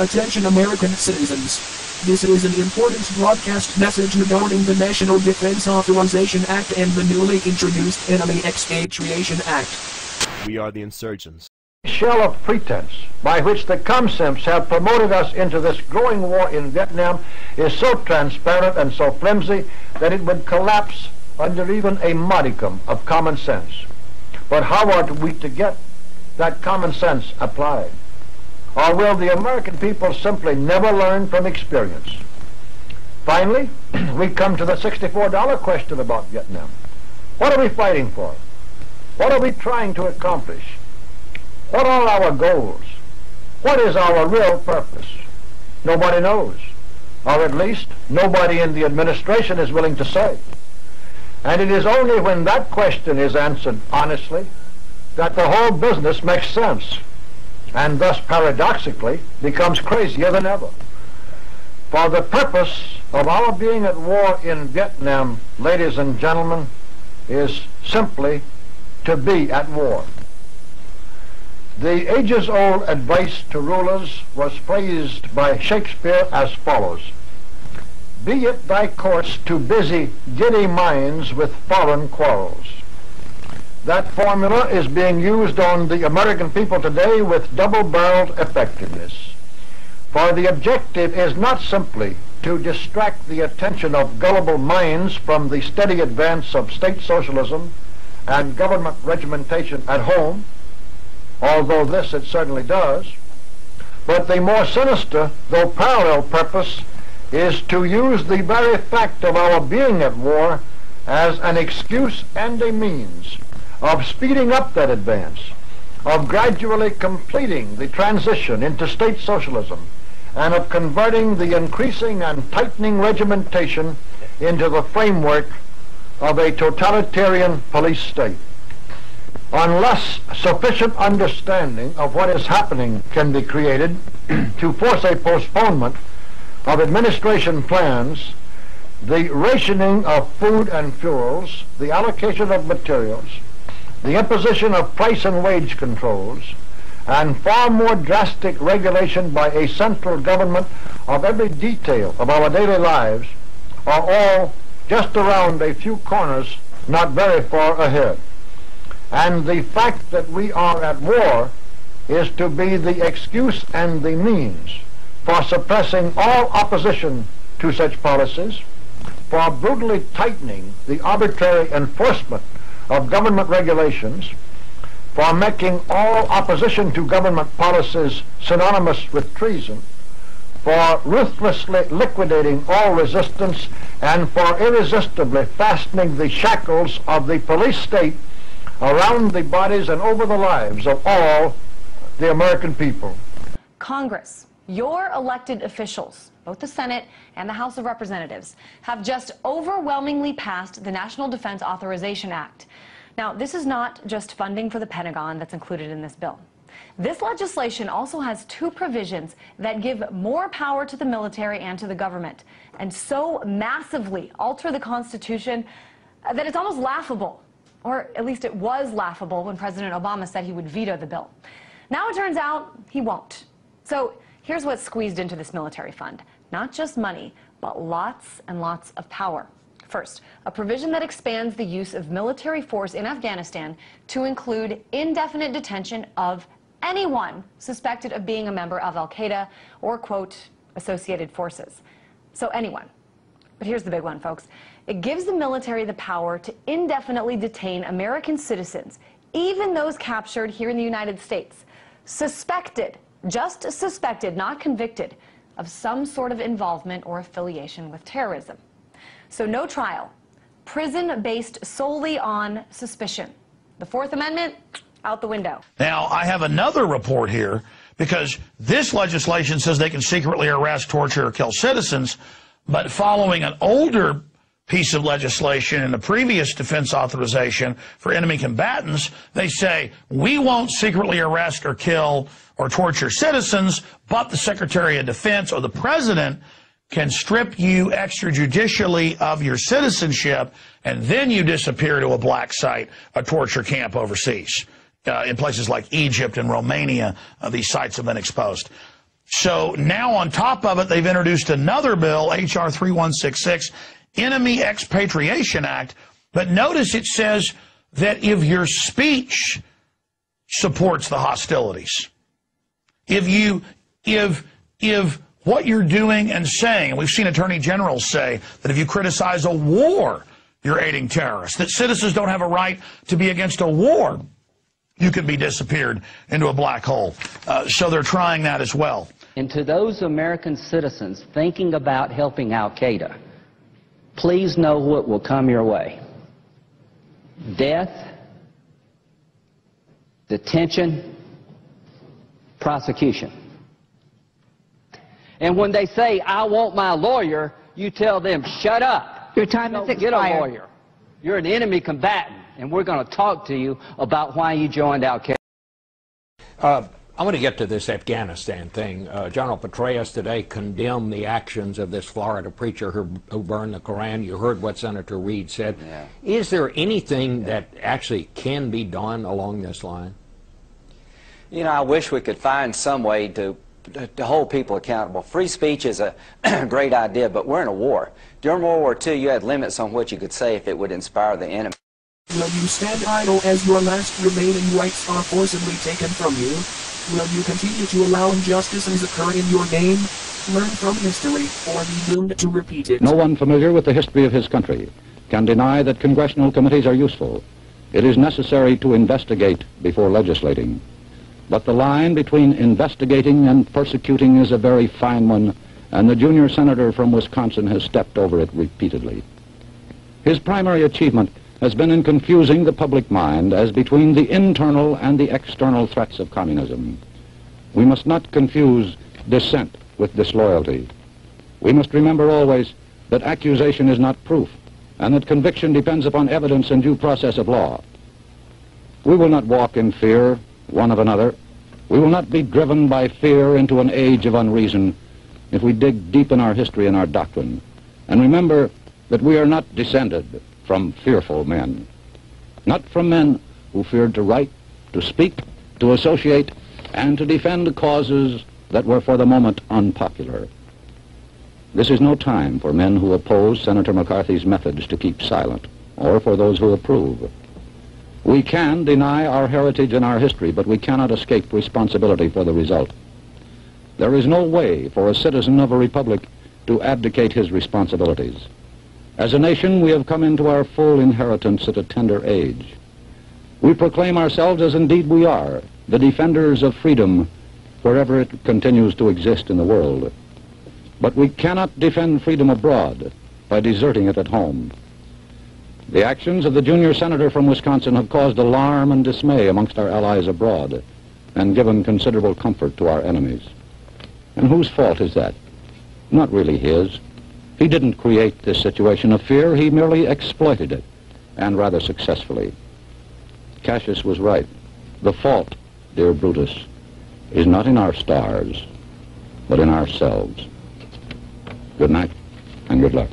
Attention American citizens. This is an important broadcast message regarding the National Defense Authorization Act and the newly introduced Enemy Expatriation Act. We are the insurgents. Shell of pretense by which the comsimps have promoted us into this growing war in Vietnam is so transparent and so flimsy that it would collapse under even a modicum of common sense. But how are we to get that common sense applied? Or will the American people simply never learn from experience? Finally, we come to the $64 question about Vietnam. What are we fighting for? What are we trying to accomplish? What are our goals? What is our real purpose? Nobody knows, or at least nobody in the administration is willing to say. And it is only when that question is answered honestly that the whole business makes sense, and thus paradoxically becomes crazier than ever. For the purpose of our being at war in Vietnam, ladies and gentlemen, is simply to be at war. The ages-old advice to rulers was phrased by Shakespeare as follows: "Be it thy course to busy, giddy minds with foreign quarrels." That formula is being used on the American people today with double-barreled effectiveness. For the objective is not simply to distract the attention of gullible minds from the steady advance of state socialism and government regimentation at home, although this it certainly does, but the more sinister, though parallel purpose, is to use the very fact of our being at war as an excuse and a means of speeding up that advance, of gradually completing the transition into state socialism, and of converting the increasing and tightening regimentation into the framework of a totalitarian police state. Unless sufficient understanding of what is happening can be created to force a postponement of administration plans, the rationing of food and fuels, the allocation of materials, the imposition of price and wage controls, and far more drastic regulation by a central government of every detail of our daily lives are all just around a few corners, not very far ahead. And the fact that we are at war is to be the excuse and the means for suppressing all opposition to such policies, for brutally tightening the arbitrary enforcement of government regulations, for making all opposition to government policies synonymous with treason, for ruthlessly liquidating all resistance, and for irresistibly fastening the shackles of the police state around the bodies and over the lives of all the American people. Congress, your elected officials, both the Senate and the House of Representatives, have just overwhelmingly passed the National Defense Authorization Act. Now, this is not just funding for the Pentagon that's included in this bill. This legislation also has two provisions that give more power to the military and to the government, and so massively alter the Constitution that it's almost laughable. Or at least it was laughable when President Obama said he would veto the bill. Now it turns out he won't. So here's what's squeezed into this military fund. Not just money, but lots and lots of power. First, a provision that expands the use of military force in Afghanistan to include indefinite detention of anyone suspected of being a member of Al-Qaeda or, quote, associated forces. So anyone. But here's the big one, folks. It gives the military the power to indefinitely detain American citizens, even those captured here in the United States, suspected, just suspected, not convicted, of some sort of involvement or affiliation with terrorism. So no trial, prison based solely on suspicion. The Fourth Amendment, out the window. Now, I have another report here, because this legislation says they can secretly arrest, torture, or kill citizens, but following an older piece of legislation in the previous defense authorization for enemy combatants, they say, we won't secretly arrest or kill or torture citizens, but the Secretary of Defense or the President can strip you extrajudicially of your citizenship, and then you disappear to a black site, a torture camp overseas. In places like Egypt and Romania, these sites have been exposed. So now on top of it, they've introduced another bill, H.R. 3166, Enemy Expatriation Act. But notice it says that if your speech supports the hostilities, if what you're doing and saying, and we've seen attorney generals say that if you criticize a war, you're aiding terrorists, that citizens don't have a right to be against a war, you could be disappeared into a black hole. So they're trying that as well. And to those American citizens thinking about helping Al-Qaeda, please know what will come your way. Death, detention, prosecution. And when they say, I want my lawyer, you tell them, shut up. Your time has expired. Get a lawyer. You're an enemy combatant, and we're going to talk to you about why you joined Al-Qaeda. I want to get to this Afghanistan thing. General Petraeus today condemned the actions of this Florida preacher who burned the Koran. You heard what Senator Reid said. Yeah. Is there anything that actually can be done along this line? You know, I wish we could find some way to hold people accountable. Free speech is a great idea, but we're in a war. During World War II, you had limits on what you could say if it would inspire the enemy. Will you stand idle as your last remaining rights are forcibly taken from you? Will you continue to allow injustices occur in your name? Learn from history, or be doomed to repeat it. No one familiar with the history of his country can deny that congressional committees are useful. It is necessary to investigate before legislating. But the line between investigating and persecuting is a very fine one, and the junior senator from Wisconsin has stepped over it repeatedly. His primary achievement has been in confusing the public mind as between the internal and the external threats of communism. We must not confuse dissent with disloyalty. We must remember always that accusation is not proof, and that conviction depends upon evidence and due process of law. We will not walk in fear one of another. We will not be driven by fear into an age of unreason if we dig deep in our history and our doctrine, and remember that we are not descended from fearful men, not from men who feared to write, to speak, to associate, and to defend causes that were for the moment unpopular. This is no time for men who oppose Senator McCarthy's methods to keep silent, or for those who approve. We can deny our heritage and our history, but we cannot escape responsibility for the result. There is no way for a citizen of a republic to abdicate his responsibilities. As a nation, we have come into our full inheritance at a tender age. We proclaim ourselves, as indeed we are, the defenders of freedom wherever it continues to exist in the world. But we cannot defend freedom abroad by deserting it at home. The actions of the junior senator from Wisconsin have caused alarm and dismay amongst our allies abroad and given considerable comfort to our enemies. And whose fault is that? Not really his. He didn't create this situation of fear, he merely exploited it, and rather successfully. Cassius was right. The fault, dear Brutus, is not in our stars, but in ourselves. Good night, and good luck.